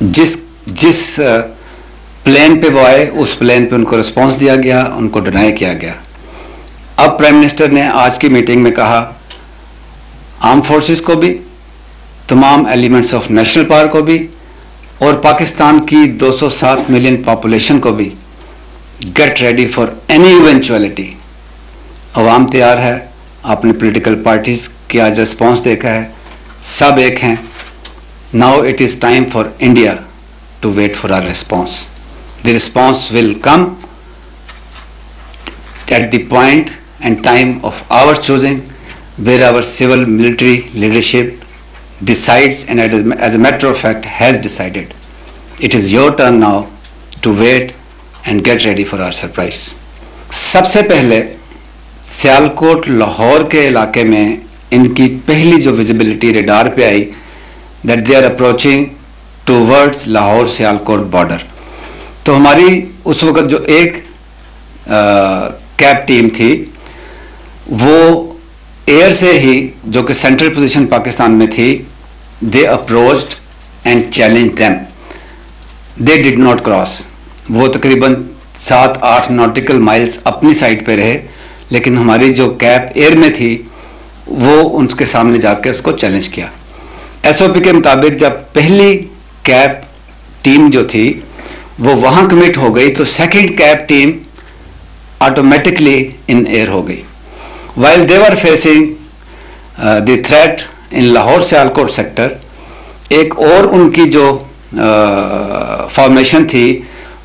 जिस जिस प्लेन पे वो आए उस प्लेन पे उनको रिस्पांस दिया गया, उनको डिनाई किया गया। अब प्राइम मिनिस्टर ने आज की मीटिंग में कहा आर्म फोर्सेस को भी, तमाम एलिमेंट्स ऑफ नेशनल पावर को भी और पाकिस्तान की 207 मिलियन पॉपुलेशन को भी, get ready for any eventuality. अवाम तैयार है, आपने पॉलिटिकल पार्टीज के आज रिस्पॉन्स देखा है, सब एक हैं। Now it is time for India to wait for our response. The response will come at the point and time of our choosing, where our civil military leadership decides and as a matter of fact has decided. It is your turn now to wait and get ready for our surprise. सबसे पहले सियालकोट लाहौर के इलाके में इनकी पहली जो visibility radar पे आई, that they are approaching towards Lahore Sialkot border. तो हमारी उस वक्त जो एक कैब टीम थी वो एयर से ही, जो कि सेंट्रल पोजीशन पाकिस्तान में थी, they approached and challenge them. They did not cross. वो तकरीबन 7-8 नॉटिकल माइल्स अपनी साइड पे रहे, लेकिन हमारी जो कैब एयर में थी वो उनके सामने जाके उसको चैलेंज किया। एसओपी के मुताबिक जब पहली कैब टीम जो थी वो वहाँ कमिट हो गई तो second cab team automatically in air हो गई। While they were facing the threat in Lahore Sialkot sector, एक और उनकी जो फॉर्मेशन थी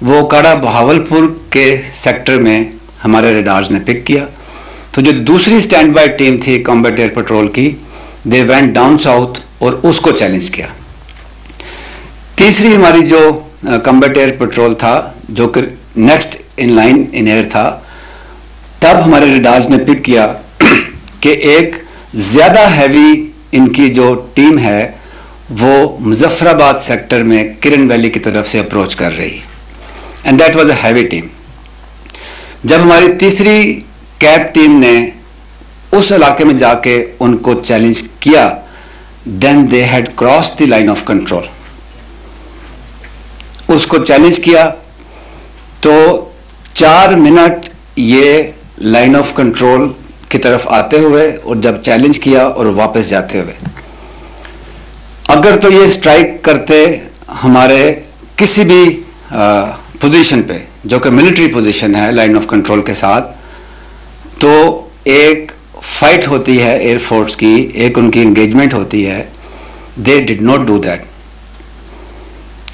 वो काड़ा बहावलपुर के सेक्टर में हमारे रेडार्स ने पिक किया। तो जो दूसरी स्टैंड बाय टीम थी कॉम्बैट एयर पेट्रोल की, दे वेंट डाउन साउथ और उसको चैलेंज किया। तीसरी हमारी जो कॉम्बैट एयर पेट्रोल था जो कि next in line in air था, तब हमारे रेडार्स ने पिक किया कि एक ज़्यादा हैवी इनकी जो टीम है वो मुजफ्फराबाद सेक्टर में किरण वैली की तरफ से अप्रोच कर रही, and that was a heavy team. जब हमारी तीसरी कैब टीम ने उस इलाके में जाके उनको चैलेंज किया, then they had cross the line of control. उसको चैलेंज किया तो 4 मिनट ये लाइन ऑफ कंट्रोल की तरफ आते हुए और जब चैलेंज किया और वापस जाते हुए, अगर तो ये स्ट्राइक करते हमारे किसी भी पोजीशन पे जो कि मिलिट्री पोजीशन है लाइन ऑफ कंट्रोल के साथ, तो एक फाइट होती है एयरफोर्स की, एक उनकी एंगेजमेंट होती है। दे डिड नॉट डू दैट,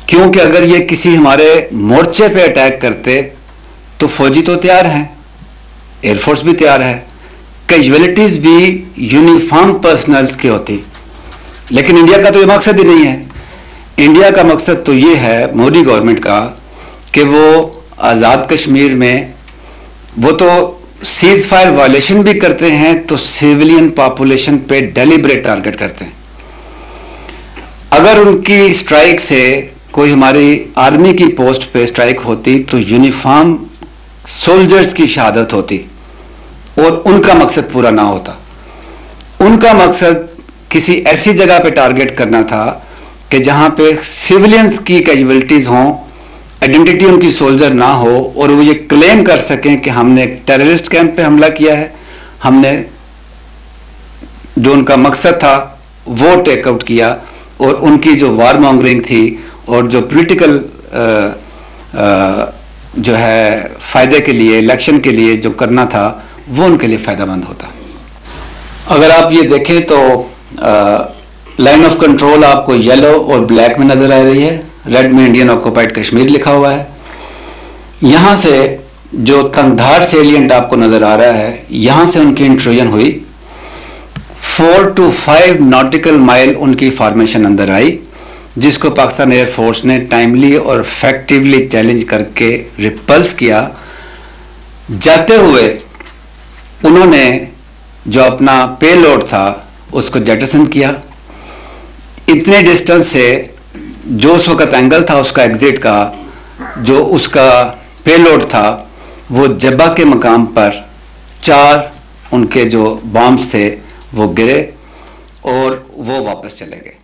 क्योंकि अगर ये किसी हमारे मोर्चे पे अटैक करते तो फौजी तो तैयार हैं, एयरफोर्स भी तैयार है, कैजुअलिटीज भी यूनिफॉर्म पर्सनल्स की होती, लेकिन इंडिया का तो ये मकसद ही नहीं है। इंडिया का मकसद तो ये है मोदी गवर्नमेंट का कि वो आज़ाद कश्मीर में वो तो सीज फायर वायलेशन भी करते हैं तो सिविलियन पॉपुलेशन पे डेलिब्रेट टारगेट करते हैं। अगर उनकी स्ट्राइक से कोई हमारी आर्मी की पोस्ट पे स्ट्राइक होती तो यूनिफॉर्म सोल्जर्स की शहादत होती और उनका मकसद पूरा ना होता। उनका मकसद किसी ऐसी जगह पे टारगेट करना था कि जहां पे सिविलियंस की कैजुअलिटीज हों, आइडेंटिटी उनकी सोल्जर ना हो और वो ये क्लेम कर सकें कि हमने एक टेररिस्ट कैंप पे हमला किया है, हमने जो उनका मकसद था वो टेकआउट किया, और उनकी जो वार मॉन्गरिंग थी और जो पॉलिटिकल जो है फ़ायदे के लिए, इलेक्शन के लिए जो करना था वो उनके लिए फ़ायदेमंद होता। अगर आप ये देखें तो लाइन ऑफ कंट्रोल आपको येलो और ब्लैक में नज़र आ रही है, रेड में इंडियन ऑक्यूपाइड कश्मीर लिखा हुआ है। यहाँ से जो तंगधार सेलिएंट आपको नज़र आ रहा है, यहाँ से उनकी इंट्रूजन हुई, 4 to 5 नॉटिकल माइल उनकी फॉर्मेशन अंदर आई, जिसको पाकिस्तान एयरफोर्स ने टाइमली और इफेक्टिवली चैलेंज करके रिपल्स किया। जाते हुए उन्होंने जो अपना पेलोड था उसको जेटसन किया। इतने डिस्टेंस से जो उस वक्त एंगल था उसका एग्जिट का, जो उसका पेलोड था, वो जब्बा के मकाम पर 4 उनके जो बॉम्ब्स थे वो गिरे और वो वापस चले गए।